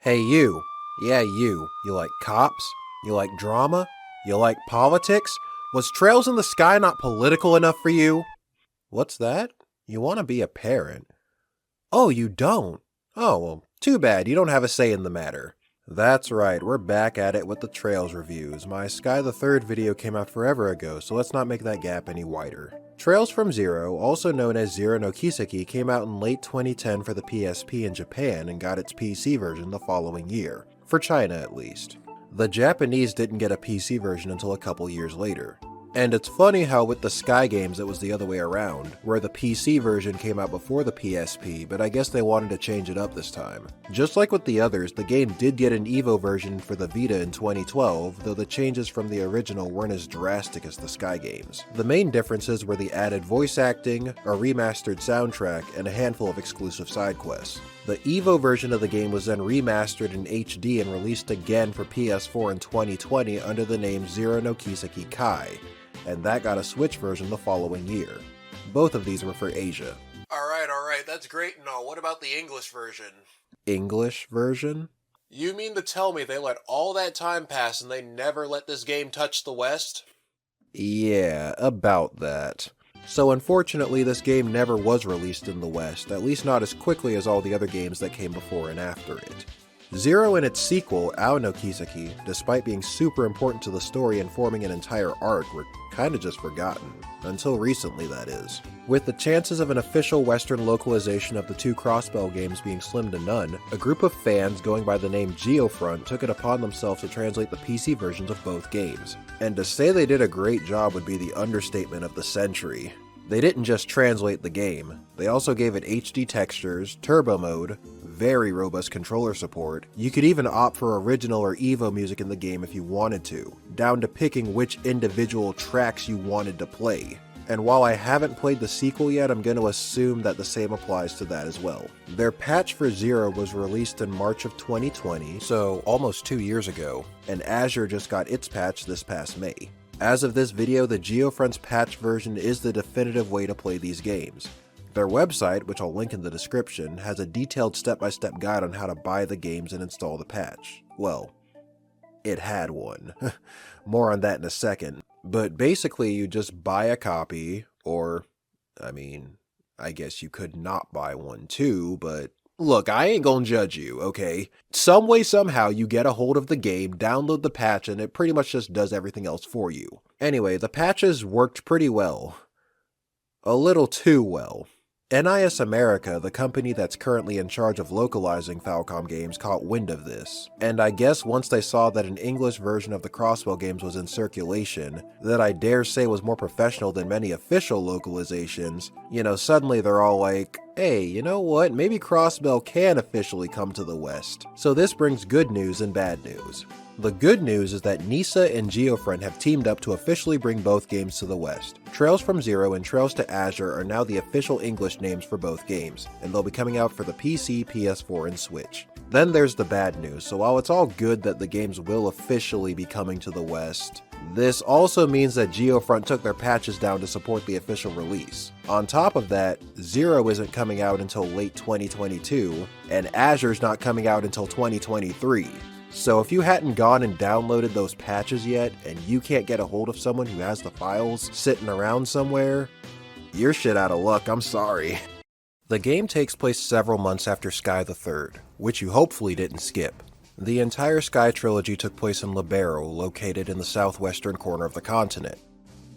Hey you. Yeah, you. You like cops? You like drama? You like politics? Was Trails in the Sky not political enough for you? What's that? You want to be a parent? Oh, you don't? Oh, well, too bad. You don't have a say in the matter. That's right, we're back at it with the Trails reviews. My Sky the Third video came out forever ago, so let's not make that gap any wider. Trails from Zero, also known as Zero no Kiseki, came out in late 2010 for the PSP in Japan and got its PC version the following year. For China, at least. The Japanese didn't get a PC version until a couple years later. And it's funny how with the Sky games it was the other way around, where the PC version came out before the PSP, but I guess they wanted to change it up this time. Just like with the others, the game did get an Evo version for the Vita in 2012, though the changes from the original weren't as drastic as the Sky games. The main differences were the added voice acting, a remastered soundtrack, and a handful of exclusive side quests. The Evo version of the game was then remastered in HD and released again for PS4 in 2020 under the name Zero no Kiseki Kai, and that got a Switch version the following year. Both of these were for Asia. Alright, that's great and all. What about the English version? English version? You mean to tell me they let all that time pass and they never let this game touch the West? Yeah, about that. So unfortunately, this game never was released in the West, at least not as quickly as all the other games that came before and after it. Zero and its sequel, Ao no Kiseki, despite being super important to the story and forming an entire arc, were kinda just forgotten. Until recently, that is. With the chances of an official Western localization of the two Crossbell games being slim to none, a group of fans going by the name Geofront took it upon themselves to translate the PC versions of both games. And to say they did a great job would be the understatement of the century. They didn't just translate the game, they also gave it HD textures, turbo mode, very robust controller support. You could even opt for original or Evo music in the game if you wanted to, down to picking which individual tracks you wanted to play. And while I haven't played the sequel yet, I'm going to assume that the same applies to that as well. Their patch for Zero was released in March of 2020, so almost 2 years ago, and Azure just got its patch this past May. As of this video, the Geofront's patch version is the definitive way to play these games. Their website, which I'll link in the description, has a detailed step-by-step guide on how to buy the games and install the patch. Well, it had one. More on that in a second. But basically, you just buy a copy, or, I guess you could not buy one too, but look, I ain't gonna judge you, okay? Some way, somehow, you get a hold of the game, download the patch, and it pretty much just does everything else for you. Anyway, the patches worked pretty well. A little too well. NIS America, the company that's currently in charge of localizing Falcom games, caught wind of this. And I guess once they saw that an English version of the Crossbell games was in circulation, that I dare say was more professional than many official localizations, suddenly they're all like, hey, you know what, maybe Crossbell can officially come to the West. So this brings good news and bad news. The good news is that NISA and Geofront have teamed up to officially bring both games to the West. Trails from Zero and Trails to Azure are now the official English names for both games, and they'll be coming out for the PC, PS4, and Switch. Then there's the bad news, so while it's all good that the games will officially be coming to the West, this also means that Geofront took their patches down to support the official release. On top of that, Zero isn't coming out until late 2022, and Azure's not coming out until 2023. So if you hadn't gone and downloaded those patches yet, and you can't get a hold of someone who has the files sitting around somewhere, you're shit out of luck, I'm sorry. The game takes place several months after Sky the Third, which you hopefully didn't skip. The entire Sky trilogy took place in Libero, located in the southwestern corner of the continent.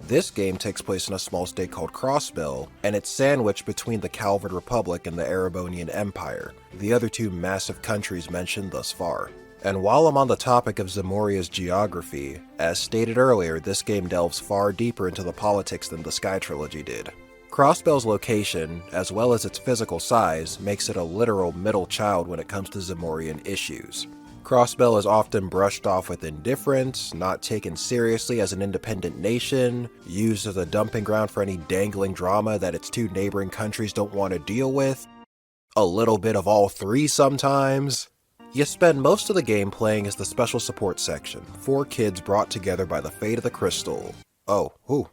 This game takes place in a small state called Crossbell, and it's sandwiched between the Calvard Republic and the Erebonian Empire, the other two massive countries mentioned thus far. And while I'm on the topic of Zamoria's geography, as stated earlier, this game delves far deeper into the politics than the Sky trilogy did. Crossbell's location, as well as its physical size, makes it a literal middle child when it comes to Zamorian issues. Crossbell is often brushed off with indifference, not taken seriously as an independent nation, used as a dumping ground for any dangling drama that its two neighboring countries don't want to deal with. A little bit of all three sometimes. You spend most of the game playing as the Special Support Section, 4 kids brought together by the fate of the Crystal.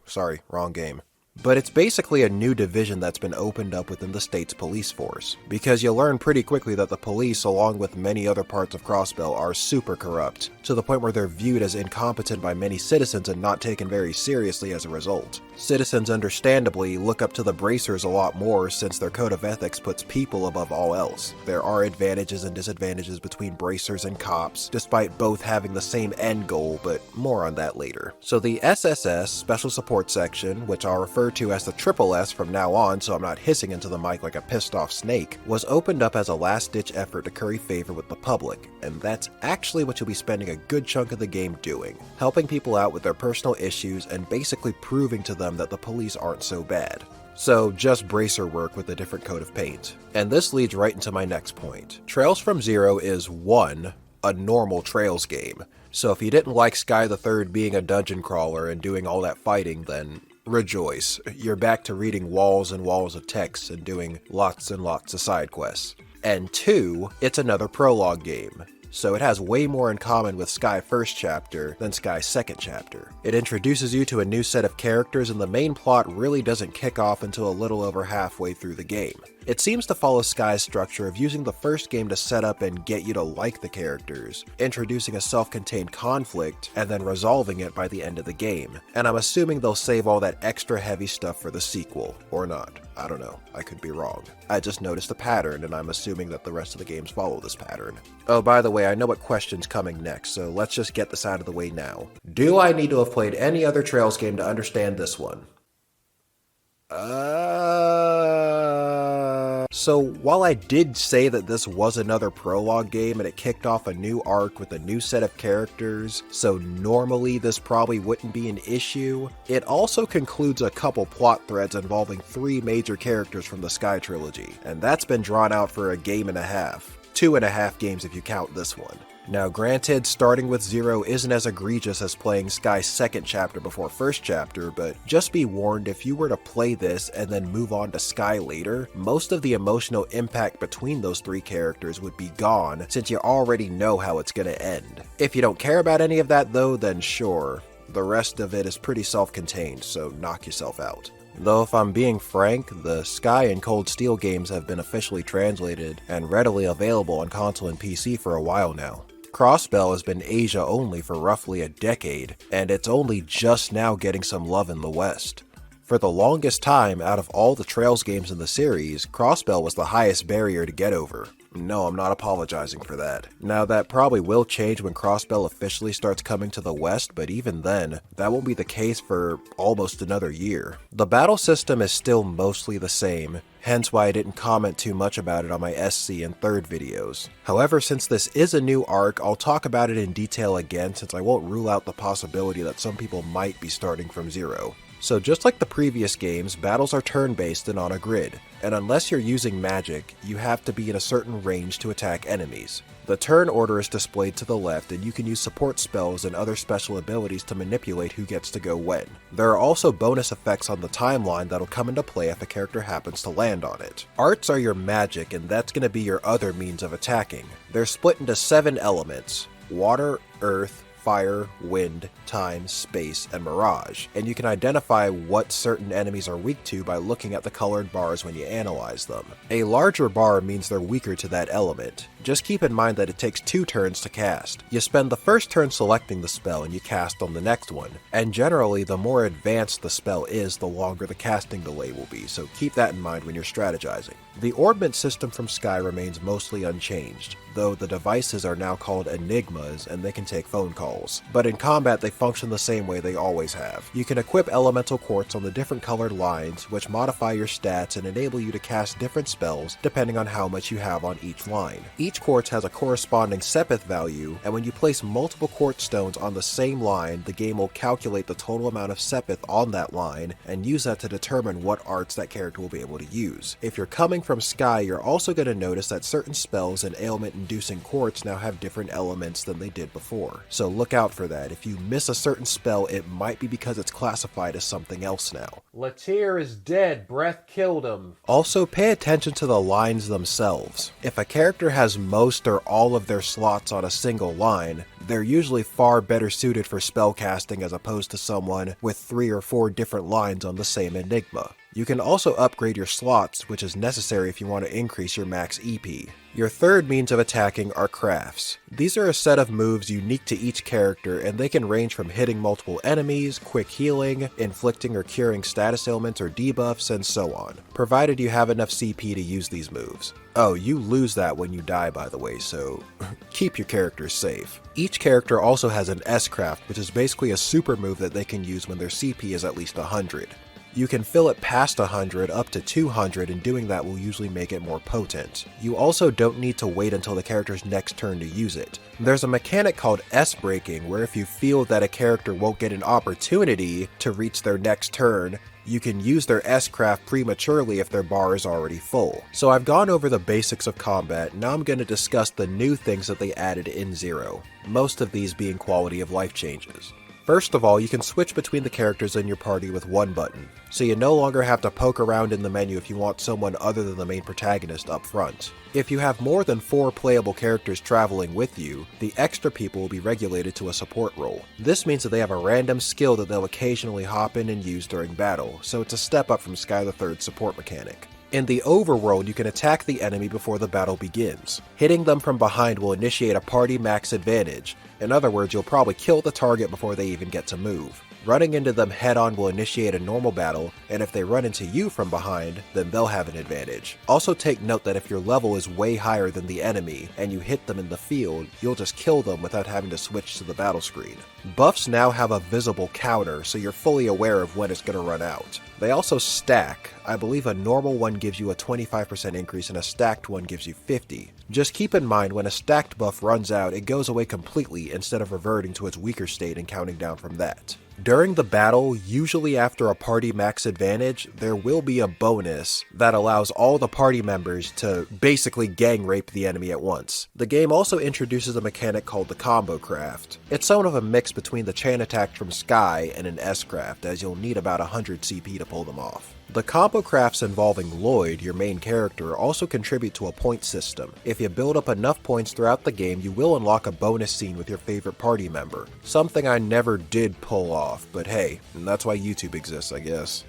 Sorry, wrong game. But it's basically a new division that's been opened up within the state's police force, because you'll learn pretty quickly that the police, along with many other parts of Crossbell, are super corrupt, to the point where they're viewed as incompetent by many citizens and not taken very seriously as a result. Citizens understandably look up to the Bracers a lot more since their code of ethics puts people above all else. There are advantages and disadvantages between Bracers and cops, despite both having the same end goal, but more on that later. So the SSS, Special Support Section, which I'll refer to as the Triple S from now on so I'm not hissing into the mic like a pissed off snake, was opened up as a last-ditch effort to curry favor with the public, and that's actually what you'll be spending a good chunk of the game doing, helping people out with their personal issues and basically proving to them that the police aren't so bad. So just bracer work with a different coat of paint. And this leads right into my next point. Trails from Zero is 1. A normal Trails game. So if you didn't like Sky the Third being a dungeon crawler and doing all that fighting, then rejoice. You're back to reading walls and walls of text and doing lots and lots of side quests. And 2, it's another prologue game. So it has way more in common with Sky First Chapter than Sky Second Chapter. It introduces you to a new set of characters and the main plot really doesn't kick off until a little over halfway through the game. It seems to follow Sky's structure of using the first game to set up and get you to like the characters, introducing a self-contained conflict, and then resolving it by the end of the game. And I'm assuming they'll save all that extra heavy stuff for the sequel, or not. I don't know, I could be wrong. I just noticed a pattern, and I'm assuming that the rest of the games follow this pattern. Oh, by the way, I know what question's coming next, so let's just get this out of the way now. Do I need to have played any other Trails game to understand this one? So while I did say that this was another prologue game and it kicked off a new arc with a new set of characters, so normally this probably wouldn't be an issue, it also concludes a couple plot threads involving 3 major characters from the Sky trilogy, and that's been drawn out for a game and a half. 2.5 games if you count this one. Now granted, starting with Zero isn't as egregious as playing Sky's second chapter before first chapter, but just be warned, if you were to play this and then move on to Sky later, most of the emotional impact between those 3 characters would be gone since you already know how it's gonna end. If you don't care about any of that though, then sure. The rest of it is pretty self-contained, so knock yourself out. Though if I'm being frank, the Sky and Cold Steel games have been officially translated and readily available on console and PC for a while now. Crossbell has been Asia only for roughly a decade, and it's only just now getting some love in the West. For the longest time, out of all the Trails games in the series, Crossbell was the highest barrier to get over. No, I'm not apologizing for that. Now that probably will change when Crossbell officially starts coming to the West, but even then, that won't be the case for almost another year. The battle system is still mostly the same, hence why I didn't comment too much about it on my SC and third videos. However, since this is a new arc, I'll talk about it in detail again since I won't rule out the possibility that some people might be starting from zero. So just like the previous games, battles are turn-based and on a grid, and unless you're using magic, you have to be in a certain range to attack enemies. The turn order is displayed to the left, and you can use support spells and other special abilities to manipulate who gets to go when. There are also bonus effects on the timeline that'll come into play if a character happens to land on it. Arts are your magic, and that's going to be your other means of attacking. They're split into 7 elements: water, earth, fire, wind, time, space, and mirage, and you can identify what certain enemies are weak to by looking at the colored bars when you analyze them. A larger bar means they're weaker to that element. Just keep in mind that it takes 2 turns to cast. You spend the first turn selecting the spell and you cast on the next one, and generally the more advanced the spell is, the longer the casting delay will be, so keep that in mind when you're strategizing. The orbment system from Sky remains mostly unchanged, though the devices are now called Enigmas and they can take phone calls. But in combat they function the same way they always have. You can equip elemental quartz on the different colored lines, which modify your stats and enable you to cast different spells depending on how much you have on each line. Each quartz has a corresponding Sepith value, and when you place multiple quartz stones on the same line, the game will calculate the total amount of Sepith on that line and use that to determine what arts that character will be able to use. If you're coming from Sky, you're also going to notice that certain spells and ailment-inducing quartz now have different elements than they did before, so look out for that. If you miss a certain spell, it might be because it's classified as something else now. Latir is dead, breath killed him. Also, pay attention to the lines themselves. If a character has most or all of their slots on a single line, they're usually far better suited for spellcasting as opposed to someone with 3 or 4 different lines on the same enigma. You can also upgrade your slots, which is necessary if you want to increase your max EP. Your third means of attacking are crafts. These are a set of moves unique to each character, and they can range from hitting multiple enemies, quick healing, inflicting or curing status ailments or debuffs, and so on, provided you have enough CP to use these moves. Oh, you lose that when you die, by the way, so keep your characters safe. Each character also has an S-craft, which is basically a super move that they can use when their CP is at least 100. You can fill it past 100 up to 200, and doing that will usually make it more potent. You also don't need to wait until the character's next turn to use it. There's a mechanic called S-breaking, where if you feel that a character won't get an opportunity to reach their next turn, you can use their S-craft prematurely if their bar is already full. So I've gone over the basics of combat, now I'm going to discuss the new things that they added in Zero, most of these being quality of life changes. First of all, you can switch between the characters in your party with one button, so you no longer have to poke around in the menu if you want someone other than the main protagonist up front. If you have more than 4 playable characters traveling with you, the extra people will be regulated to a support role. This means that they have a random skill that they'll occasionally hop in and use during battle, so it's a step up from Sky the Third's support mechanic. In the overworld, you can attack the enemy before the battle begins. Hitting them from behind will initiate a party max advantage. In other words, you'll probably kill the target before they even get to move. Running into them head-on will initiate a normal battle, and if they run into you from behind, then they'll have an advantage. Also take note that if your level is way higher than the enemy, and you hit them in the field, you'll just kill them without having to switch to the battle screen. Buffs now have a visible counter, so you're fully aware of when it's going to run out. They also stack. I believe a normal one gives you a 25% increase and a stacked one gives you 50. Just keep in mind when a stacked buff runs out, it goes away completely instead of reverting to its weaker state and counting down from that. During the battle, usually after a party max advantage, there will be a bonus that allows all the party members to basically gang rape the enemy at once. The game also introduces a mechanic called the combo craft. It's somewhat of a mix between the chain attack from Sky and an S-craft, as you'll need about 100 CP to pull them off. The combo crafts involving Lloyd, your main character, also contribute to a point system. If you build up enough points throughout the game, you will unlock a bonus scene with your favorite party member. Something I never did pull off, but hey, that's why YouTube exists, I guess.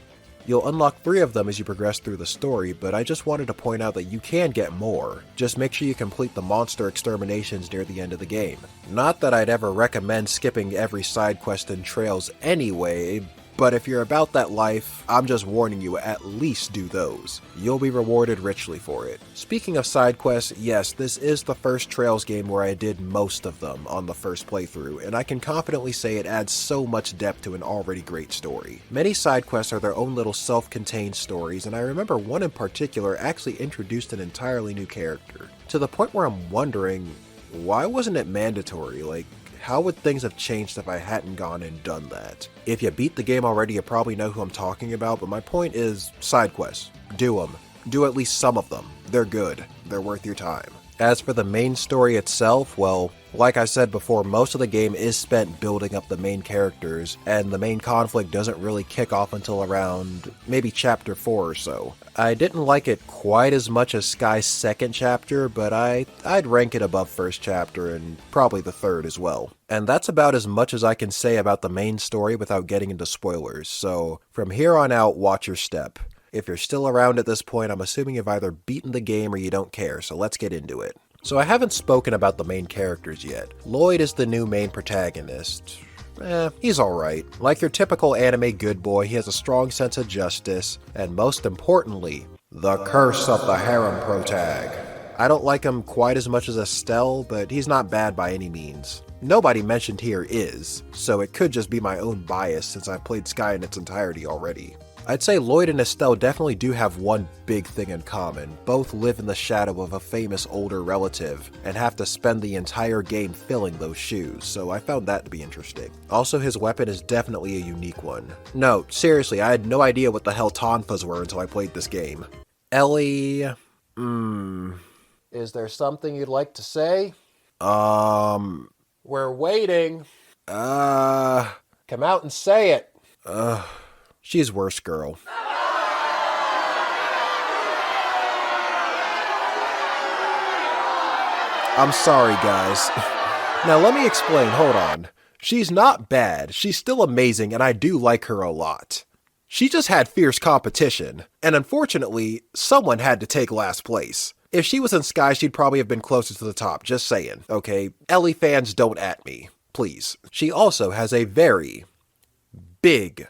You'll unlock 3 of them as you progress through the story, but I just wanted to point out that you can get more. Just make sure you complete the monster exterminations near the end of the game. Not that I'd ever recommend skipping every side quest and trails anyway, but if you're about that life, I'm just warning you, at least do those. You'll be rewarded richly for it. Speaking of side quests, yes, this is the first Trails game where I did most of them on the first playthrough, and I can confidently say it adds so much depth to an already great story. Many side quests are their own little self-contained stories, and I remember one in particular actually introduced an entirely new character. To the point where I'm wondering, why wasn't it mandatory? Like, how would things have changed if I hadn't gone and done that? If you beat the game already, you probably know who I'm talking about, but my point is, side quests. Do them. Do at least some of them. They're good. They're worth your time. As for the main story itself, well, like I said before, most of the game is spent building up the main characters, and the main conflict doesn't really kick off until around maybe chapter 4 or so. I didn't like it quite as much as Sky's second chapter, but I'd rank it above first chapter and probably the third as well. And that's about as much as I can say about the main story without getting into spoilers, so from here on out, watch your step. If you're still around at this point, I'm assuming you've either beaten the game or you don't care, so let's get into it. So I haven't spoken about the main characters yet. Lloyd is the new main protagonist. He's alright. Like your typical anime good boy, he has a strong sense of justice, and most importantly, the curse of the harem protag. I don't like him quite as much as Estelle, but he's not bad by any means. Nobody mentioned here is, so it could just be my own bias since I've played Sky in its entirety already. I'd say Lloyd and Estelle definitely do have one big thing in common. Both live in the shadow of a famous older relative, and have to spend the entire game filling those shoes, so I found that to be interesting. Also, his weapon is definitely a unique one. No, seriously, I had no idea what the hell tonfas were until I played this game. Ellie... Is there something you'd like to say? We're waiting. Come out and say it. She's worse girl. I'm sorry, guys. Now let me explain, hold on. She's not bad, she's still amazing, and I do like her a lot. She just had fierce competition, and unfortunately, someone had to take last place. If she was in Sky, she'd probably have been closer to the top, just saying, okay? Ellie fans, don't at me, please. She also has a very big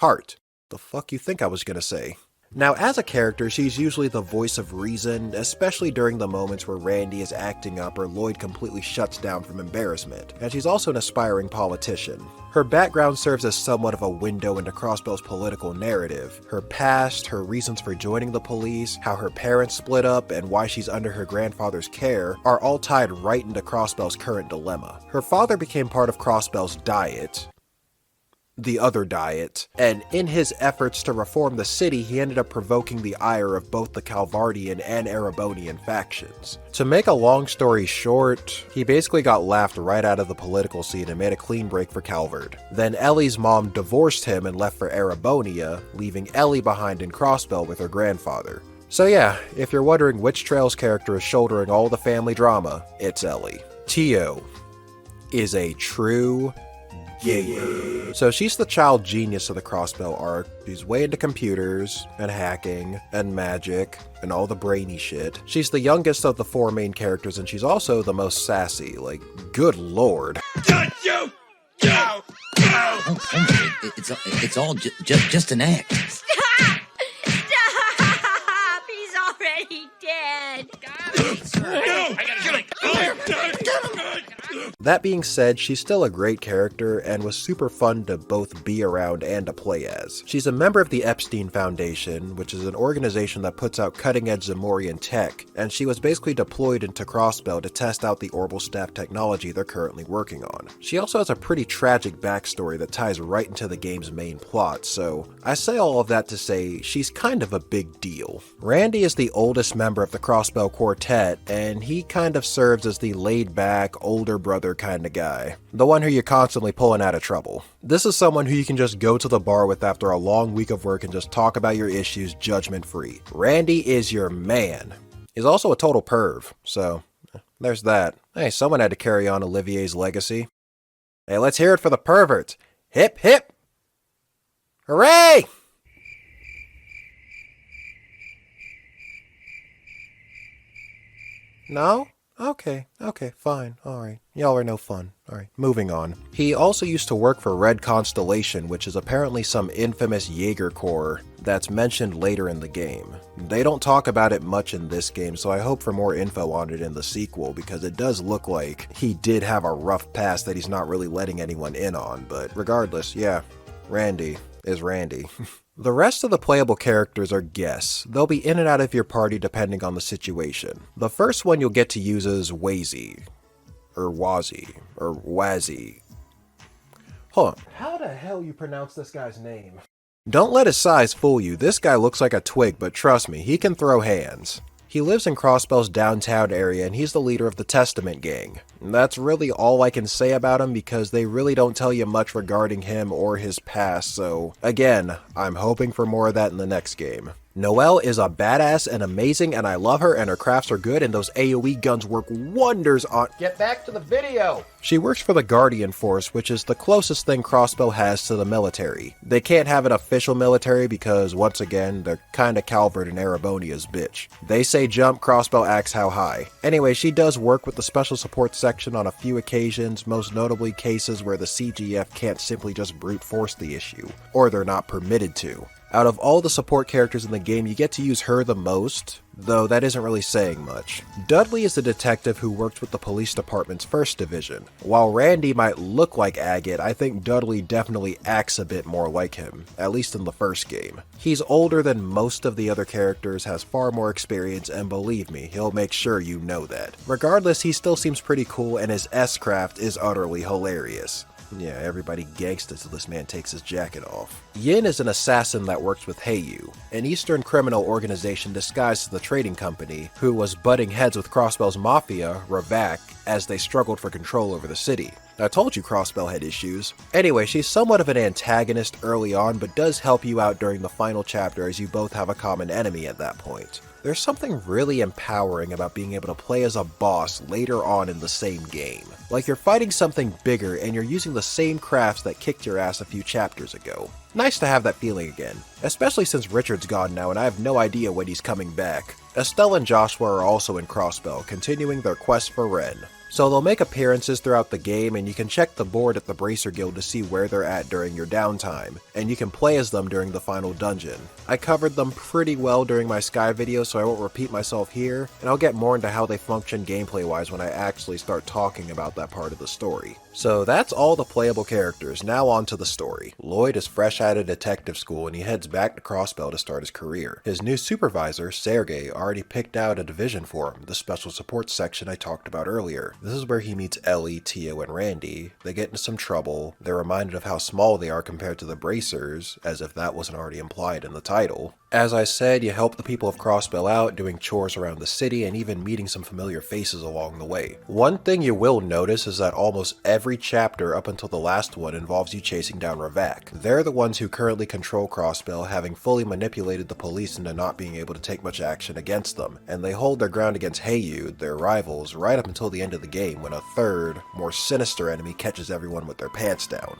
heart. The fuck you think I was gonna say? Now, as a character, she's usually the voice of reason, especially during the moments where Randy is acting up or Lloyd completely shuts down from embarrassment, and she's also an aspiring politician. Her background serves as somewhat of a window into Crossbell's political narrative. Her past, her reasons for joining the police, how her parents split up, and why she's under her grandfather's care are all tied right into Crossbell's current dilemma. Her father became part of Crossbell's diet, the other diet, and in his efforts to reform the city, he ended up provoking the ire of both the Calvardian and Erebonian factions. To make a long story short, he basically got laughed right out of the political scene and made a clean break for Calvard. Then Ellie's mom divorced him and left for Erebonia, leaving Ellie behind in Crossbell with her grandfather. So yeah, if you're wondering which Trails character is shouldering all the family drama, it's Ellie. Tio is a true gamer. So she's the child genius of the Crossbell arc. She's way into computers, and hacking, and magic, and all the brainy shit. She's the youngest of the four main characters, and she's also the most sassy. Like, good lord. It's all just an act. Stop! Stop! He's already dead. That being said, she's still a great character and was super fun to both be around and to play as. She's a member of the Epstein Foundation, which is an organization that puts out cutting-edge Zamorian tech, and she was basically deployed into Crossbell to test out the orbital staff technology they're currently working on. She also has a pretty tragic backstory that ties right into the game's main plot, so I say all of that to say she's kind of a big deal. Randy is the oldest member of the Crossbell Quartet, and he kind of serves as the laid-back, older brother kind of guy. The one who you're constantly pulling out of trouble. This is someone who you can just go to the bar with after a long week of work and just talk about your issues judgment-free. Randy is your man. He's also a total perv, so there's that. Hey, someone had to carry on Olivier's legacy. Hey, let's hear it for the perverts. Hip hip! Hooray! No? Okay, fine, alright. Y'all are no fun. Alright, moving on. He also used to work for Red Constellation, which is apparently some infamous Jaeger Corps that's mentioned later in the game. They don't talk about it much in this game, so I hope for more info on it in the sequel, because it does look like he did have a rough past that he's not really letting anyone in on, but regardless, yeah, Randy is Randy. The rest of the playable characters are guests. They'll be in and out of your party depending on the situation. The first one you'll get to use is Wazy, or Wazzy, or Wazzy. Hold on. How the hell you pronounce this guy's name? Don't let his size fool you. This guy looks like a twig, but trust me, he can throw hands. He lives in Crossbell's downtown area, and he's the leader of the Testament Gang. And that's really all I can say about him because they really don't tell you much regarding him or his past, so again, I'm hoping for more of that in the next game. Noelle is a badass and amazing, and I love her, and her crafts are good, and those AoE guns work wonders on— Get back to the video! She works for the Guardian Force, which is the closest thing Crossbell has to the military. They can't have an official military because, once again, they're kinda Calvard and Erebonia's bitch. They say jump, Crossbell acts how high. Anyway, she does work with the Special Support Section on a few occasions, most notably cases where the CGF can't simply just brute force the issue, or they're not permitted to. Out of all the support characters in the game, you get to use her the most, though that isn't really saying much. Dudley is a detective who works with the police department's 1st Division. While Randy might look like Agate, I think Dudley definitely acts a bit more like him, at least in the first game. He's older than most of the other characters, has far more experience, and believe me, he'll make sure you know that. Regardless, he still seems pretty cool, and his S-craft is utterly hilarious. Yeah, everybody gangsta till this man takes his jacket off. Yin is an assassin that works with Heiyu, an Eastern criminal organization disguised as the trading company, who was butting heads with Crossbell's mafia, Ravak, as they struggled for control over the city. I told you Crossbell had issues. Anyway, she's somewhat of an antagonist early on, but does help you out during the final chapter as you both have a common enemy at that point. There's something really empowering about being able to play as a boss later on in the same game. Like you're fighting something bigger and you're using the same crafts that kicked your ass a few chapters ago. Nice to have that feeling again, especially since Richard's gone now and I have no idea when he's coming back. Estelle and Joshua are also in Crossbell, continuing their quest for Ren. So they'll make appearances throughout the game, and you can check the board at the Bracer Guild to see where they're at during your downtime, and you can play as them during the final dungeon. I covered them pretty well during my Sky video, so I won't repeat myself here, and I'll get more into how they function gameplay-wise when I actually start talking about that part of the story. So that's all the playable characters, now on to the story. Lloyd is fresh out of detective school and he heads back to Crossbell to start his career. His new supervisor, Sergey, already picked out a division for him, the special support section I talked about earlier. This is where he meets Ellie, Tio, and Randy. They get into some trouble, they're reminded of how small they are compared to the Bracers, as if that wasn't already implied in the title. As I said, you help the people of Crossbell out, doing chores around the city and even meeting some familiar faces along the way. One thing you will notice is that almost every chapter up until the last one involves you chasing down Ravak. They're the ones who currently control Crossbell, having fully manipulated the police into not being able to take much action against them, and they hold their ground against Heiyu, their rivals, right up until the end of the game when a third, more sinister enemy catches everyone with their pants down.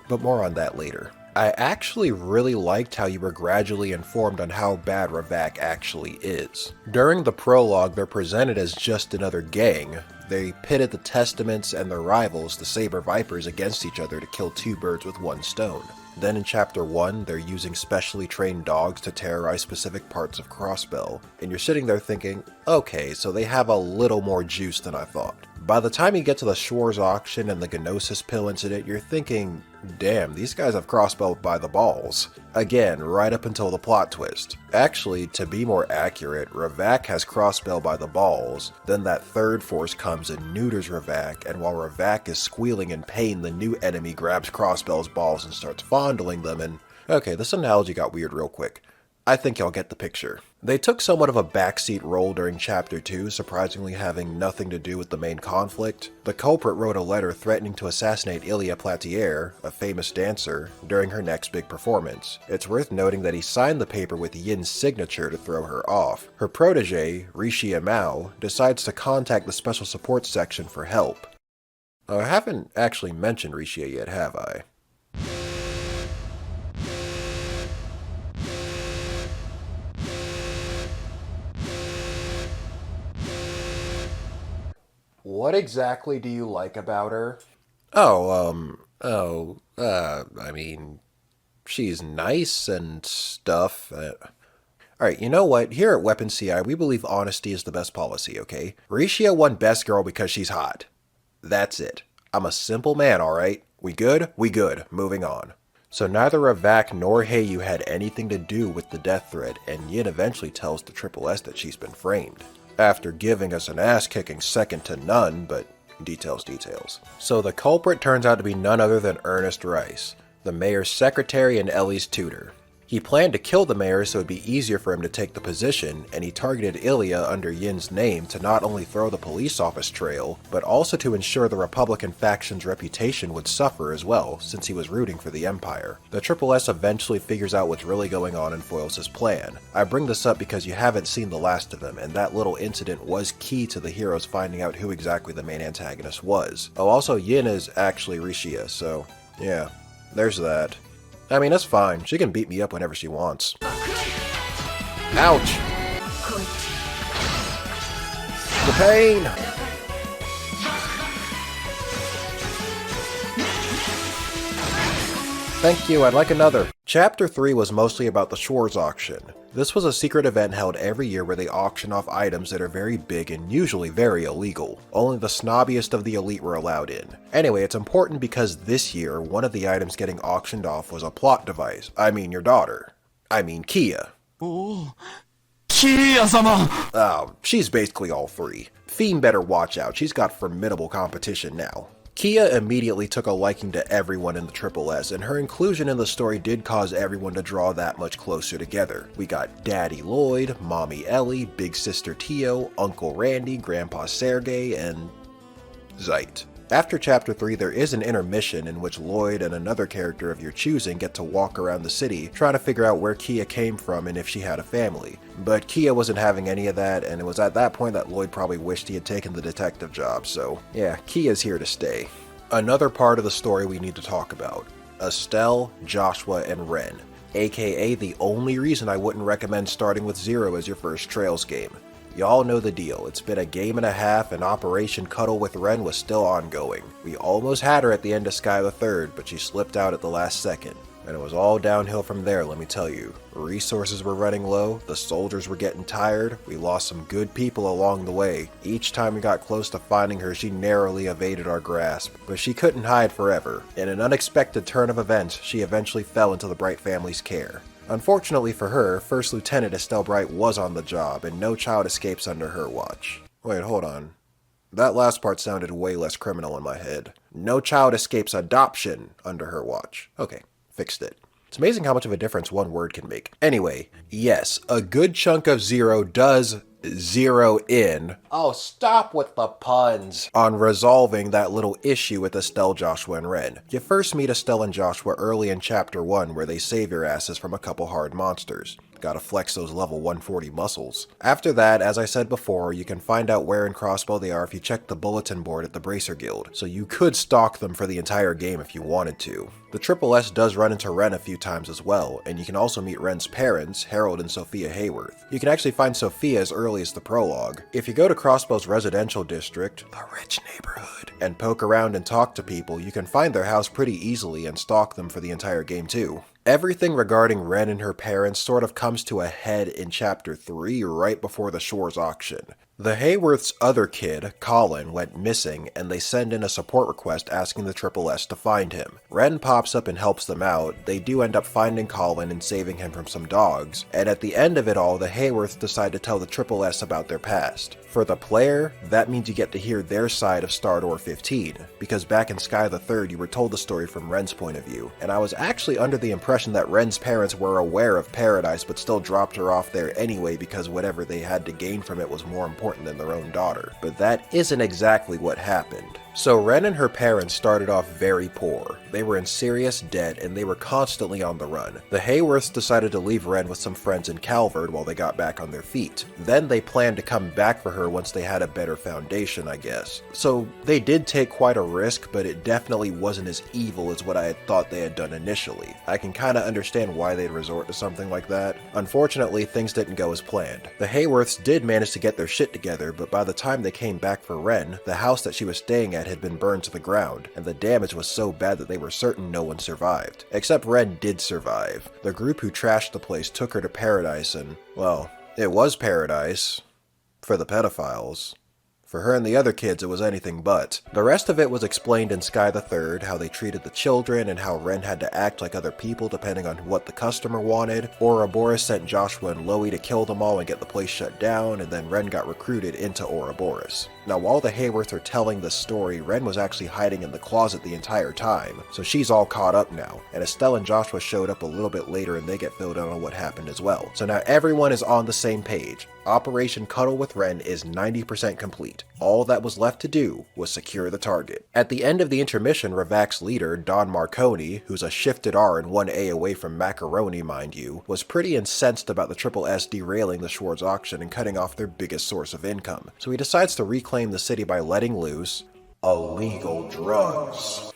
But more on that later. I actually really liked how you were gradually informed on how bad Ravak actually is. During the prologue, they're presented as just another gang. They pitted the Testaments and their rivals, the Saber Vipers, against each other to kill two birds with one stone. Then in Chapter 1, they're using specially trained dogs to terrorize specific parts of Crossbell, and you're sitting there thinking, okay, so they have a little more juice than I thought. By the time you get to the Schwarz auction and the Gnosis pill incident, you're thinking, damn, these guys have Crossbell by the balls. Again, right up until the plot twist. Actually, to be more accurate, Ravak has Crossbell by the balls, then that third force comes and neuters Ravak, and while Ravak is squealing in pain, the new enemy grabs Crossbell's balls and starts fondling them and... Okay, this analogy got weird real quick. I think y'all get the picture. They took somewhat of a backseat role during Chapter 2, surprisingly having nothing to do with the main conflict. The culprit wrote a letter threatening to assassinate Ilia Platier, a famous dancer, during her next big performance. It's worth noting that he signed the paper with Yin's signature to throw her off. Her protege, Rishia Mao, decides to contact the special support section for help. I haven't actually mentioned Rishia yet, have I? What exactly do you like about her? I mean, she's nice and stuff. Alright, you know what? Here at Weapon CI, we believe honesty is the best policy, okay? Rishia won Best Girl because she's hot. That's it. I'm a simple man, alright? We good? We good. Moving on. So neither Ravak nor Heiyu had anything to do with the death threat, and Yin eventually tells the Triple S that she's been framed. After giving us an ass-kicking second to none, but details. So the culprit turns out to be none other than Ernest Rice, the mayor's secretary and Ellie's tutor. He planned to kill the mayor so it'd be easier for him to take the position, and he targeted Ilia under Yin's name to not only throw the police off his trail, but also to ensure the Republican faction's reputation would suffer as well, since he was rooting for the Empire. The Triple S eventually figures out what's really going on and foils his plan. I bring this up because you haven't seen the last of him, and that little incident was key to the heroes finding out who exactly the main antagonist was. Oh, also Yin is actually Rishia, so yeah, there's that. I mean, that's fine. She can beat me up whenever she wants. Ouch! The pain! Thank you, I'd like another. Chapter 3 was mostly about the Schwarz auction. This was a secret event held every year where they auction off items that are very big and usually very illegal. Only the snobbiest of the elite were allowed in. Anyway, it's important because this year, one of the items getting auctioned off was a plot device. I mean your daughter. I mean Kia. Oh, Kia-sama! Oh, she's basically all three. Fiend better watch out, she's got formidable competition now. Kia immediately took a liking to everyone in the Triple S, and her inclusion in the story did cause everyone to draw that much closer together. We got Daddy Lloyd, Mommy Ellie, Big Sister Tio, Uncle Randy, Grandpa Sergey, and Zeit. After Chapter 3, there is an intermission in which Lloyd and another character of your choosing get to walk around the city trying to figure out where Kia came from and if she had a family. But Kia wasn't having any of that, and it was at that point that Lloyd probably wished he had taken the detective job, so yeah, Kia's here to stay. Another part of the story we need to talk about: Estelle, Joshua, and Ren, aka the only reason I wouldn't recommend starting with Zero as your first Trails game. Y'all know the deal. It's been a game and a half, and Operation Cuddle with Ren was still ongoing. We almost had her at the end of Sky the Third, but she slipped out at the last second. And it was all downhill from there, let me tell you. Resources were running low, the soldiers were getting tired, we lost some good people along the way. Each time we got close to finding her, she narrowly evaded our grasp. But she couldn't hide forever. In an unexpected turn of events, she eventually fell into the Bright family's care. Unfortunately for her, First Lieutenant Estelle Bright was on the job, and no child escapes under her watch. Wait, hold on. That last part sounded way less criminal in my head. No child escapes adoption under her watch. Okay, fixed it. It's amazing how much of a difference one word can make. Anyway, yes, a good chunk of Zero does zero in. Oh, stop with the puns. On resolving that little issue with Estelle, Joshua, and Ren. You first meet Estelle and Joshua early in Chapter 1, where they save your asses from a couple hard monsters. Gotta flex those level 140 muscles. After that, as I said before, you can find out where in Crossbell they are if you check the bulletin board at the Bracer Guild, so you could stalk them for the entire game if you wanted to. The Triple S does run into Ren a few times as well, and you can also meet Ren's parents, Harold and Sophia Hayworth. You can actually find Sophia as early as the prologue. If you go to Crossbell's residential district, the rich neighborhood, and poke around and talk to people, you can find their house pretty easily and stalk them for the entire game too. Everything regarding Ren and her parents sort of comes to a head in Chapter 3 right before the Shores auction. The Hayworth's other kid, Colin, went missing, and they send in a support request asking the Triple S to find him. Ren pops up and helps them out. They do end up finding Colin and saving him from some dogs, and at the end of it all, the Hayworths decide to tell the Triple S about their past. For the player, that means you get to hear their side of Stardoor 15, because back in Sky the Third you were told the story from Ren's point of view, and I was actually under the impression that Ren's parents were aware of Paradise but still dropped her off there anyway because whatever they had to gain from it was more important than their own daughter. But that isn't exactly what happened. So Ren and her parents started off very poor. They were in serious debt and they were constantly on the run. The Hayworths decided to leave Ren with some friends in Calvert while they got back on their feet. Then they planned to come back for her once they had a better foundation, I guess. So they did take quite a risk, but it definitely wasn't as evil as what I had thought they had done initially. I can kinda understand why they'd resort to something like that. Unfortunately, things didn't go as planned. The Hayworths did manage to get their shit together, but by the time they came back for Ren, the house that she was staying at had been burned to the ground, and the damage was so bad that they were certain no one survived. Except Ren did survive. The group who trashed the place took her to Paradise and, well, it was Paradise. For the pedophiles. For her and the other kids, it was anything but. The rest of it was explained in Sky the Third, how they treated the children and how Ren had to act like other people depending on what the customer wanted. Ouroboros sent Joshua and Loie to kill them all and get the place shut down, and then Ren got recruited into Ouroboros. Now while the Hayworths are telling this story, Ren was actually hiding in the closet the entire time, so she's all caught up now, and Estelle and Joshua showed up a little bit later and they get filled in on what happened as well. So now everyone is on the same page. Operation Cuddle with Ren is 90% complete. All that was left to do was secure the target. At the end of the intermission, Ravak's leader, Don Marconi, who's a shifted R and 1A away from macaroni mind you, was pretty incensed about the Triple S derailing the Schwartz auction and cutting off their biggest source of income. So he decides to reclaim the city by letting loose illegal drugs.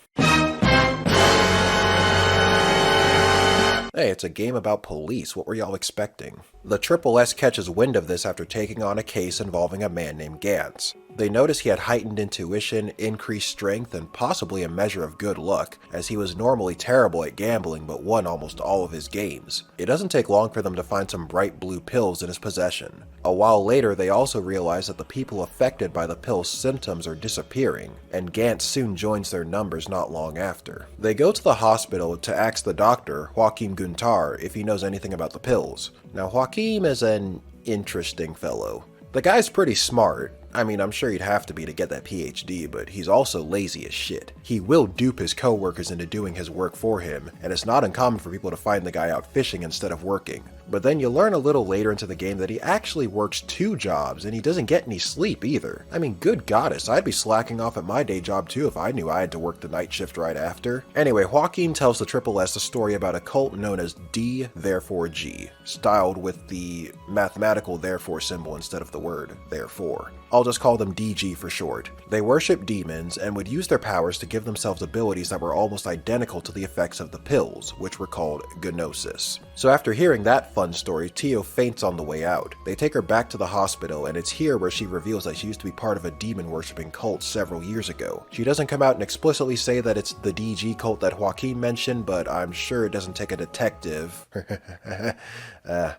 Hey, it's a game about police. What were y'all expecting? The Triple S catches wind of this after taking on a case involving a man named Gantz. They notice he had heightened intuition, increased strength, and possibly a measure of good luck, as he was normally terrible at gambling but won almost all of his games. It doesn't take long for them to find some bright blue pills in his possession. A while later, they also realize that the people affected by the pill's symptoms are disappearing, and Gantz soon joins their numbers not long after. They go to the hospital to ask the doctor, Joachim Guntar, if he knows anything about the pills. Now, Joachim is an interesting fellow. The guy's pretty smart, I mean, I'm sure he'd have to be to get that PhD, but he's also lazy as shit. He will dupe his coworkers into doing his work for him, and it's not uncommon for people to find the guy out fishing instead of working. But then you learn a little later into the game that he actually works 2 jobs, and he doesn't get any sleep either. I mean, good goddess, I'd be slacking off at my day job too if I knew I had to work the night shift right after. Anyway, Joaquin tells the Triple S a story about a cult known as D, therefore G, styled with the mathematical therefore symbol instead of the word therefore. I'll just call them DG for short. They worship demons and would use their powers to give themselves abilities that were almost identical to the effects of the pills, which were called gnosis. So after hearing that fun story, Tio faints on the way out. They take her back to the hospital, and it's here where she reveals that she used to be part of a demon-worshipping cult several years ago. She doesn't come out and explicitly say that it's the DG cult that Joaquin mentioned, but I'm sure it doesn't take a detective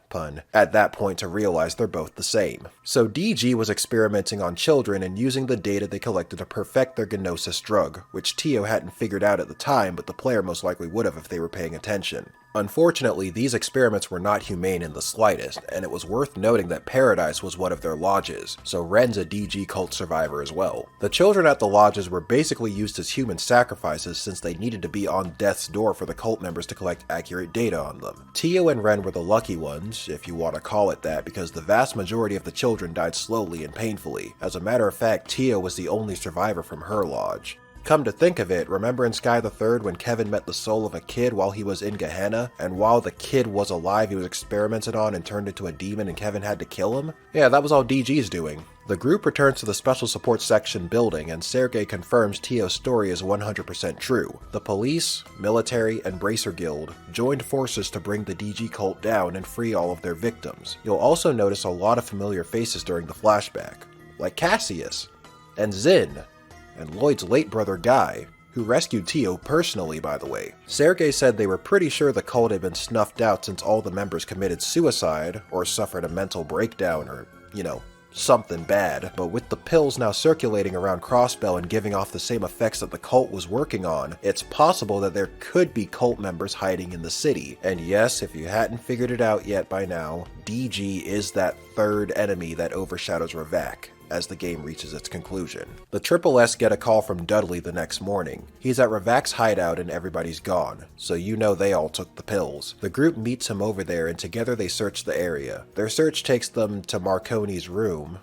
pun, at that point to realize they're both the same. So DG was experimenting on children and using the data they collected to perfect their gnosis drug, which Tio hadn't figured out at the time, but the player most likely would have if they were paying attention. Unfortunately, these experiments were not humane in the slightest, and it was worth noting that Paradise was one of their lodges, so Ren's a DG cult survivor as well. The children at the lodges were basically used as human sacrifices since they needed to be on death's door for the cult members to collect accurate data on them. Tio and Ren were the lucky ones, if you want to call it that, because the vast majority of the children died slowly and painfully. As a matter of fact, Tio was the only survivor from her lodge. Come to think of it, remember in Sky the Third when Kevin met the soul of a kid while he was in Gehenna, and while the kid was alive he was experimented on and turned into a demon and Kevin had to kill him? Yeah, that was all DG's doing. The group returns to the Special Support Section building, and Sergei confirms Tio's story is 100% true. The police, military, and Bracer Guild joined forces to bring the DG cult down and free all of their victims. You'll also notice a lot of familiar faces during the flashback, like Cassius, and Zin, and Lloyd's late brother Guy, who rescued Tio personally, by the way. Sergei said they were pretty sure the cult had been snuffed out since all the members committed suicide, or suffered a mental breakdown, or, something bad. But with the pills now circulating around Crossbell and giving off the same effects that the cult was working on, it's possible that there could be cult members hiding in the city. And yes, if you hadn't figured it out yet by now, DG is that third enemy that overshadows Ravak as the game reaches its conclusion. The Triple S get a call from Dudley the next morning. He's at Ravak's hideout and everybody's gone, so you know they all took the pills. The group meets him over there and together they search the area. Their search takes them to Macaroni's room,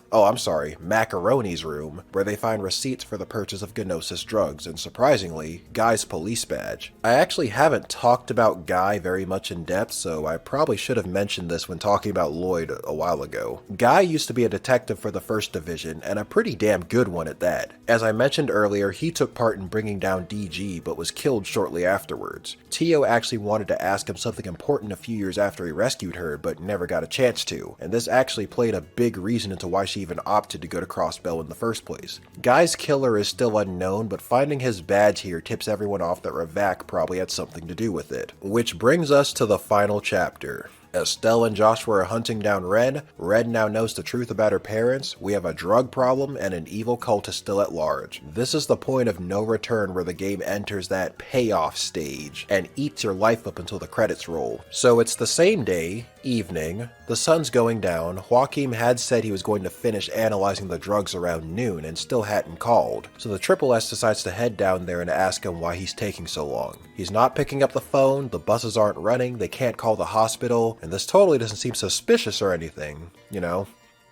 where they find receipts for the purchase of Gnosis drugs and, surprisingly, Guy's police badge. I actually haven't talked about Guy very much in depth, so I probably should have mentioned this when talking about Lloyd a while ago. Guy used to be a detective for the 1st Division, and a pretty damn good one at that. As I mentioned earlier, he took part in bringing down DG, but was killed shortly afterwards. Tio actually wanted to ask him something important a few years after he rescued her, but never got a chance to, and this actually played a big reason into why she even opted to go to Crossbell in the first place. Guy's killer is still unknown, but finding his badge here tips everyone off that Ravak probably had something to do with it. Which brings us to the final chapter. Estelle and Joshua are hunting down Red. Red now knows the truth about her parents. We have a drug problem and an evil cultist still at large. This is the point of no return where the game enters that payoff stage and eats your life up until the credits roll. So it's the same day, evening, the sun's going down. Joaquin had said he was going to finish analyzing the drugs around noon and still hadn't called. So the Triple S decides to head down there and ask him why he's taking so long. He's not picking up the phone, the buses aren't running, they can't call the hospital, and this totally doesn't seem suspicious or anything,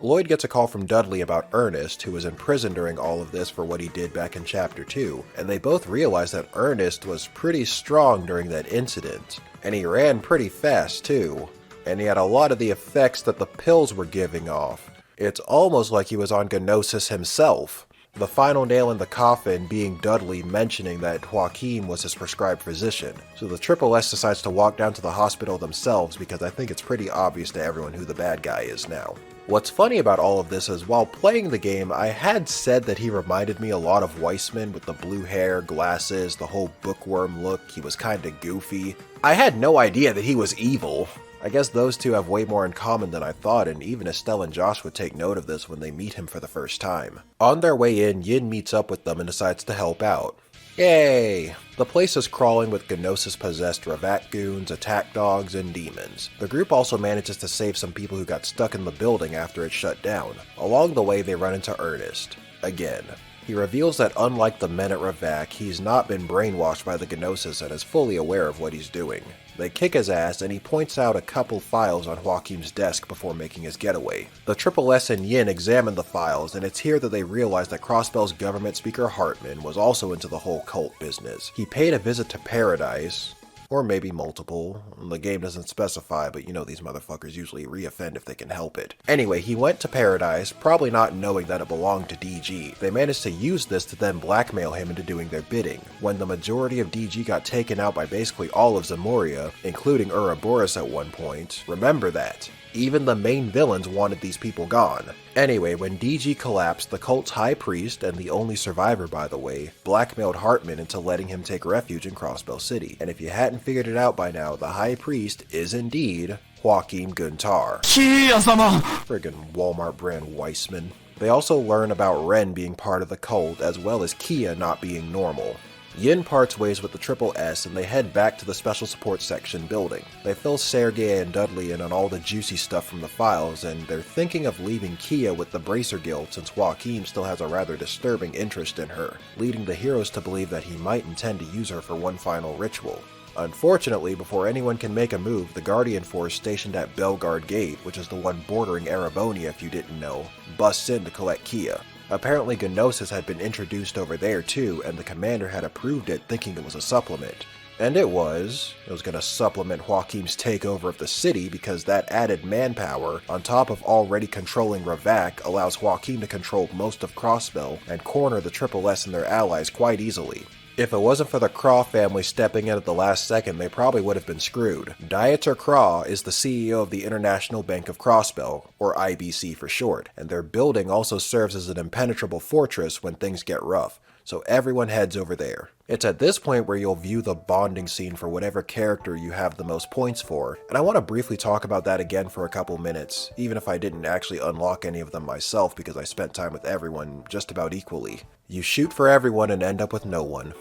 Lloyd gets a call from Dudley about Ernest, who was in prison during all of this for what he did back in Chapter 2, and they both realize that Ernest was pretty strong during that incident, and he ran pretty fast too, and he had a lot of the effects that the pills were giving off. It's almost like he was on Gnosis himself. The final nail in the coffin being Dudley mentioning that Joaquin was his prescribed physician. So the Triple S decides to walk down to the hospital themselves because I think it's pretty obvious to everyone who the bad guy is now. What's funny about all of this is while playing the game, I had said that he reminded me a lot of Weissman with the blue hair, glasses, the whole bookworm look. He was kinda goofy. I had no idea that he was evil. I guess those two have way more in common than I thought, and even Estelle and Josh would take note of this when they meet him for the first time. On their way in, Yin meets up with them and decides to help out. Yay! The place is crawling with Gnosis-possessed Ravat goons, attack dogs, and demons. The group also manages to save some people who got stuck in the building after it shut down. Along the way, they run into Ernest. Again. He reveals that unlike the men at Ravak, he's not been brainwashed by the Gnosis and is fully aware of what he's doing. They kick his ass, and he points out a couple files on Joaquim's desk before making his getaway. The Triple S and Yin examine the files, and it's here that they realize that Crossbell's government speaker Hartman was also into the whole cult business. He paid a visit to Paradise, or maybe multiple. The game doesn't specify, but you know these motherfuckers usually re-offend if they can help it. Anyway, he went to Paradise, probably not knowing that it belonged to DG. They managed to use this to then blackmail him into doing their bidding. When the majority of DG got taken out by basically all of Zamoria, including Ouroboros at one point, remember that. Even the main villains wanted these people gone. Anyway, when DG collapsed, the cult's high priest, and the only survivor by the way, blackmailed Hartman into letting him take refuge in Crossbell City. And if you hadn't figured it out by now, the high priest is indeed Joachim Guntar. Kiya-sama! Friggin' Walmart brand Weissman. They also learn about Ren being part of the cult, as well as Kia not being normal. Yin parts ways with the Triple S and they head back to the Special Support Section building. They fill Sergei and Dudley in on all the juicy stuff from the files, and they're thinking of leaving Kia with the Bracer Guild since Joachim still has a rather disturbing interest in her, leading the heroes to believe that he might intend to use her for one final ritual. Unfortunately, before anyone can make a move, the Guardian Force stationed at Belgard Gate, which is the one bordering Erebonia if you didn't know, busts in to collect Kia. Apparently Gnosis had been introduced over there too, and the commander had approved it thinking it was a supplement. And it was. It was going to supplement Joachim's takeover of the city because that added manpower, on top of already controlling Ravak, allows Joachim to control most of Crossbell and corner the Triple S and their allies quite easily. If it wasn't for the Craw family stepping in at the last second, they probably would have been screwed. Dieter Craw is the CEO of the International Bank of Crossbell, or IBC for short, and their building also serves as an impenetrable fortress when things get rough, so everyone heads over there. It's at this point where you'll view the bonding scene for whatever character you have the most points for, and I want to briefly talk about that again for a couple minutes, even if I didn't actually unlock any of them myself because I spent time with everyone just about equally. You shoot for everyone and end up with no one.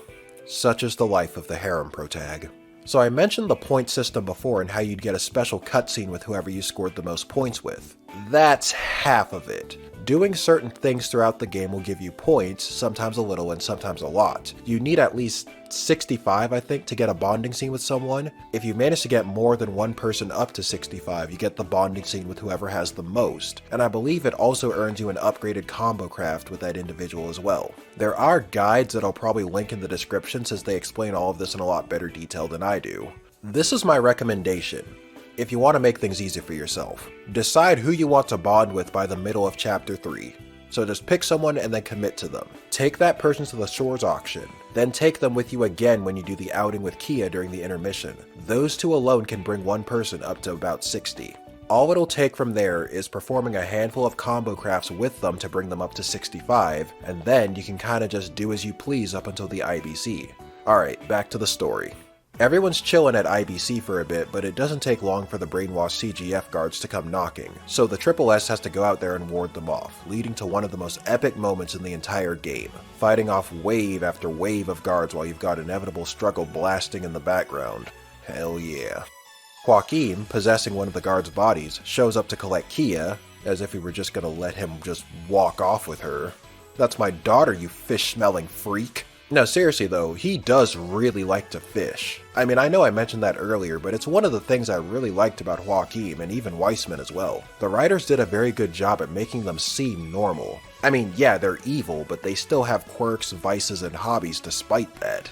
Such is the life of the harem protag. So I mentioned the point system before and how you'd get a special cutscene with whoever you scored the most points with. That's half of it. Doing certain things throughout the game will give you points, sometimes a little and sometimes a lot. You need at least 65, I think, to get a bonding scene with someone. If you manage to get more than one person up to 65, you get the bonding scene with whoever has the most. And I believe it also earns you an upgraded combo craft with that individual as well. There are guides that I'll probably link in the description since they explain all of this in a lot better detail than I do. This is my recommendation. If you want to make things easy for yourself, decide who you want to bond with by the middle of Chapter 3. So just pick someone and then commit to them. Take that person to the Shores auction, then take them with you again when you do the outing with Kia during the intermission. Those two alone can bring one person up to about 60. All it'll take from there is performing a handful of combo crafts with them to bring them up to 65, and then you can kinda just do as you please up until the IBC. Alright, back to the story. Everyone's chilling at IBC for a bit, but it doesn't take long for the brainwashed CGF guards to come knocking, so the Triple S has to go out there and ward them off, leading to one of the most epic moments in the entire game, fighting off wave after wave of guards while you've got inevitable struggle blasting in the background. Hell yeah. Joachim, possessing one of the guards' bodies, shows up to collect Kia, as if we were just gonna let him just walk off with her. That's my daughter, you fish-smelling freak. No, seriously though, he does really like to fish. I mean, I know I mentioned that earlier, but it's one of the things I really liked about Joachim, and even Weissman as well. The writers did a very good job at making them seem normal. I mean, yeah, they're evil, but they still have quirks, vices, and hobbies despite that.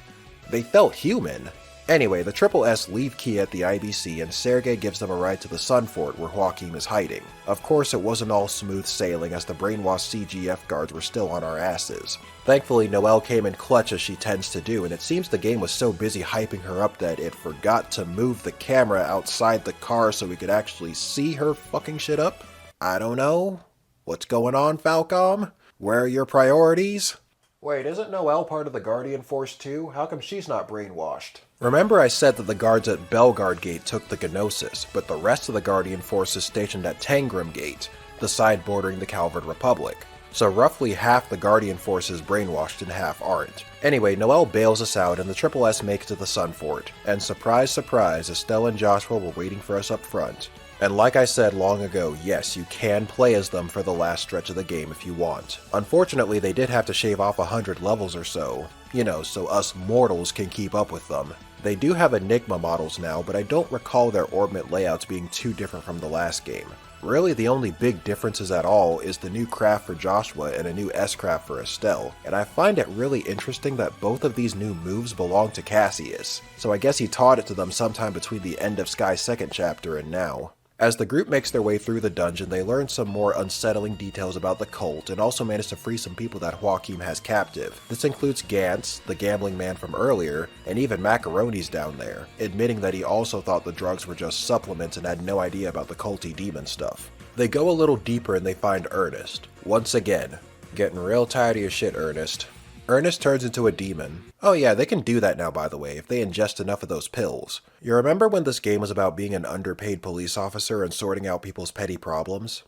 They felt human. Anyway, the Triple S leave Kia at the IBC and Sergei gives them a ride to the Sun Fort where Joachim is hiding. Of course, it wasn't all smooth sailing as the brainwashed CGF guards were still on our asses. Thankfully, Noelle came in clutch as she tends to do, and it seems the game was so busy hyping her up that it forgot to move the camera outside the car so we could actually see her fucking shit up? I don't know. What's going on, Falcom? Where are your priorities? Wait, isn't Noelle part of the Guardian Force too? How come she's not brainwashed? Remember I said that the guards at Belgard Gate took the Gnosis, but the rest of the Guardian Force is stationed at Tangram Gate, the side bordering the Calvard Republic. so roughly half the Guardian Force is brainwashed and half aren't. Anyway, Noelle bails us out and the Triple S make it to the Sun Fort. And surprise, surprise, Estelle and Joshua were waiting for us up front. And like I said long ago, yes, you can play as them for the last stretch of the game if you want. Unfortunately, they did have to shave off 100 levels or so, so us mortals can keep up with them. They do have Enigma models now, but I don't recall their orbit layouts being too different from the last game. Really, the only big differences at all is the new craft for Joshua and a new S-craft for Estelle, and I find it really interesting that both of these new moves belong to Cassius, so I guess he taught it to them sometime between the end of Sky's second chapter and now. As the group makes their way through the dungeon, they learn some more unsettling details about the cult and also manage to free some people that Joachim has captive. This includes Gantz, the gambling man from earlier, and even Macaroni's down there, admitting that he also thought the drugs were just supplements and had no idea about the culty demon stuff. They go a little deeper and they find Ernest. Once again, getting real tired of your shit, Ernest. Ernest turns into a demon. Oh yeah, they can do that now, by the way, if they ingest enough of those pills. You remember when this game was about being an underpaid police officer and sorting out people's petty problems?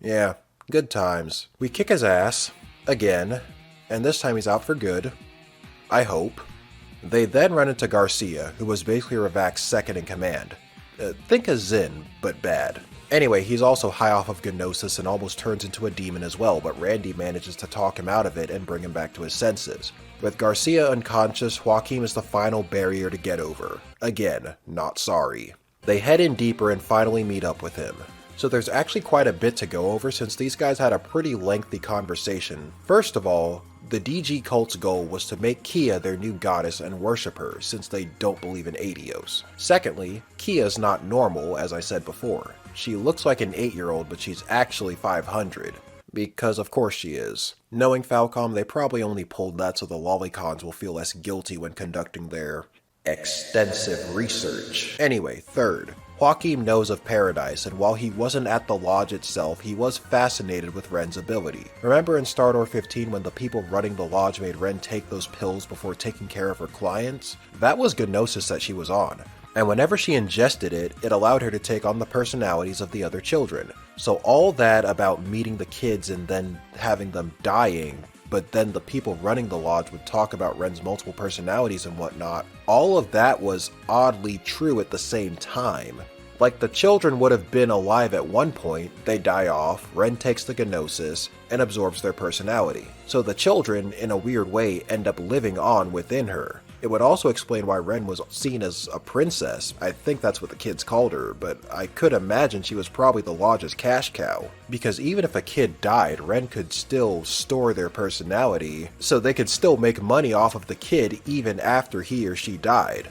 Yeah, good times. We kick his ass, again, and this time he's out for good. I hope. They then run into Garcia, who was basically Ravak's second in command. Think a Zin, but bad. Anyway, he's also high off of Gnosis and almost turns into a demon as well, but Randy manages to talk him out of it and bring him back to his senses. With Garcia unconscious, Joachim is the final barrier to get over. Again, not sorry. They head in deeper and finally meet up with him. So there's actually quite a bit to go over since these guys had a pretty lengthy conversation. First of all, the DG cult's goal was to make Kia their new goddess and worship her, since they don't believe in Adios. Secondly, Kia's not normal, as I said before. She looks like an 8-year-old, but she's actually 500. Because of course she is. Knowing Falcom, they probably only pulled that so the Lollicons will feel less guilty when conducting their extensive research. Anyway, third, Joachim knows of Paradise, and while he wasn't at the lodge itself, he was fascinated with Ren's ability. Remember in Stardor 15 when the people running the lodge made Ren take those pills before taking care of her clients? That was Gnosis that she was on. And whenever she ingested it, it allowed her to take on the personalities of the other children. So all that about meeting the kids and then having them dying, but then the people running the lodge would talk about Ren's multiple personalities and whatnot, all of that was oddly true at the same time. Like, the children would have been alive at one point, they die off, Ren takes the Gnosis, and absorbs their personality. So the children, in a weird way, end up living on within her. It would also explain why Ren was seen as a princess. I think that's what the kids called her, but I could imagine she was probably the lodge's cash cow. Because even if a kid died, Ren could still store their personality, so they could still make money off of the kid even after he or she died.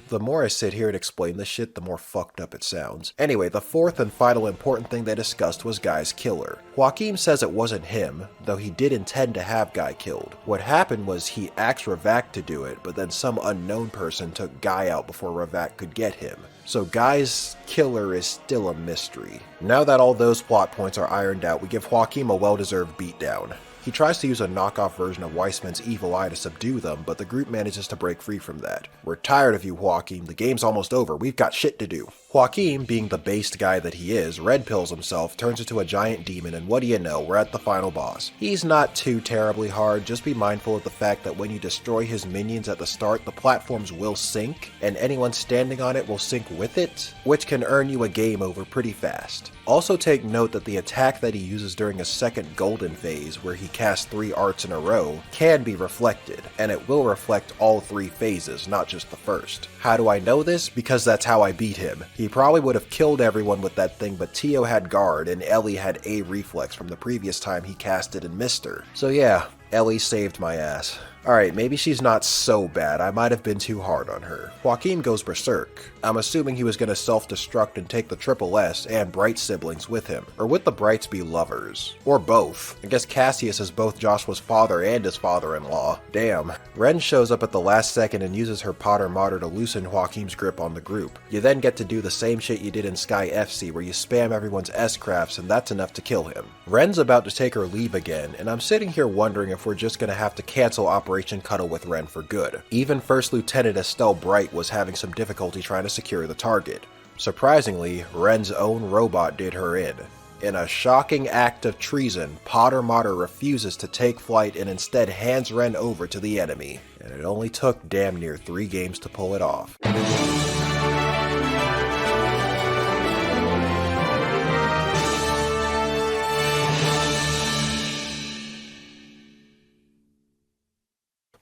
The more I sit here and explain this shit, the more fucked up it sounds. Anyway, the fourth and final important thing they discussed was Guy's killer. Joachim says it wasn't him, though he did intend to have Guy killed. What happened was he asked Ravak to do it, but then some unknown person took Guy out before Ravak could get him. So Guy's killer is still a mystery. Now that all those plot points are ironed out, we give Joachim a well-deserved beatdown. He tries to use a knockoff version of Weissman's evil eye to subdue them, but the group manages to break free from that. We're tired of you, Joachim. The game's almost over. We've got shit to do. Joachim, being the based guy that he is, red pills himself, turns into a giant demon, and what do you know, we're at the final boss. He's not too terribly hard, just be mindful of the fact that when you destroy his minions at the start, the platforms will sink, and anyone standing on it will sink with it, which can earn you a game over pretty fast. Also take note that the attack that he uses during his second golden phase, where he casts 3 arts in a row, can be reflected, and it will reflect all 3 phases, not just the first. How do I know this? Because that's how I beat him. He probably would have killed everyone with that thing, but Tio had guard, and Ellie had A reflex from the previous time he cast it and missed her. So yeah, Ellie saved my ass. Alright, maybe she's not so bad, I might have been too hard on her. Joachim goes berserk. I'm assuming he was going to self-destruct and take the Triple S and Bright siblings with him. Or would the Brights be lovers? Or both. I guess Cassius is both Joshua's father and his father-in-law. Damn. Ren shows up at the last second and uses her Potter Martyr to loosen Joachim's grip on the group. You then get to do the same shit you did in Sky FC where you spam everyone's S-crafts and that's enough to kill him. Ren's about to take her leave again, and I'm sitting here wondering if we're just going to have to cancel Operation Cuddle with Ren for good. Even First Lieutenant Estelle Bright was having some difficulty trying to secure the target. Surprisingly, Ren's own robot did her in. In a shocking act of treason, Potter Martyr refuses to take flight and instead hands Ren over to the enemy. And it only took damn near 3 games to pull it off.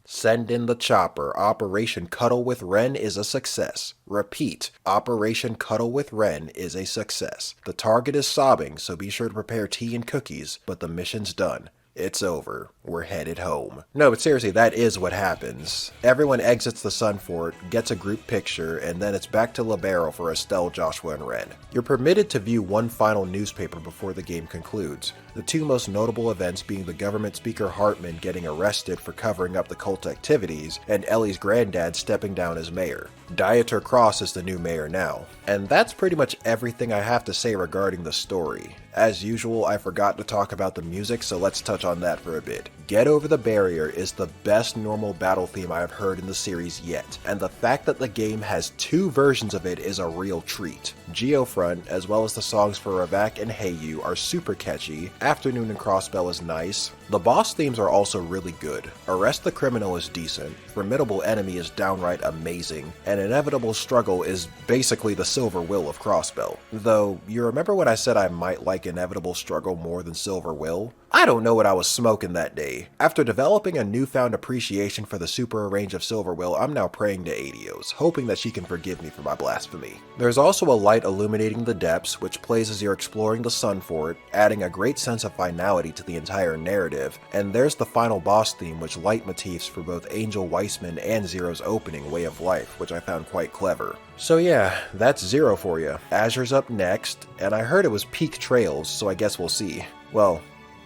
Send in the chopper. Operation Cuddle with Ren is a success. Repeat, Operation Cuddle with Ren is a success. The target is sobbing, so be sure to prepare tea and cookies, but the mission's done. It's over. We're headed home. No, but seriously, that is what happens. Everyone exits the Sun Fort, gets a group picture, and then it's back to Libero for Estelle, Joshua, and Ren. You're permitted to view one final newspaper before the game concludes. The 2 most notable events being the government speaker Hartman getting arrested for covering up the cult activities, and Ellie's granddad stepping down as mayor. Dieter Cross is the new mayor now. And that's pretty much everything I have to say regarding the story. As usual, I forgot to talk about the music, so let's touch on that for a bit. Get Over the Barrier is the best normal battle theme I have heard in the series yet, and the fact that the game has 2 versions of it is a real treat. Geofront, as well as the songs for Ravak and Hey You, are super catchy, Afternoon and Crossbell is nice. The boss themes are also really good. Arrest the Criminal is decent, Formidable Enemy is downright amazing, and Inevitable Struggle is basically the Silver Will of Crossbell. Though, you remember when I said I might like Inevitable Struggle more than Silver Will? I don't know what I was smoking that day. After developing a newfound appreciation for the super range of Silver Will, I'm now praying to Adios, hoping that she can forgive me for my blasphemy. There's also a light illuminating the depths, which plays as you're exploring the Sun Fort, adding a great sense of finality to the entire narrative, and there's the final boss theme, which leitmotifs for both Angel Weissman and Zero's opening, Way of Life, which I found quite clever. So yeah, that's Zero for you. Azure's up next, and I heard it was peak Trails, so I guess we'll see. Well,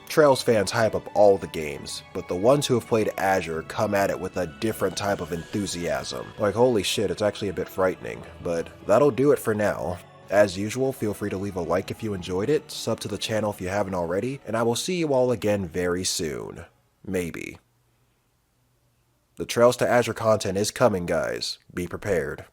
Trails fans hype up all the games, but the ones who have played Azure come at it with a different type of enthusiasm. Like, holy shit, it's actually a bit frightening, but that'll do it for now. As usual, feel free to leave a like if you enjoyed it, sub to the channel if you haven't already, and I will see you all again very soon. Maybe. The Trails to Azure content is coming, guys. Be prepared.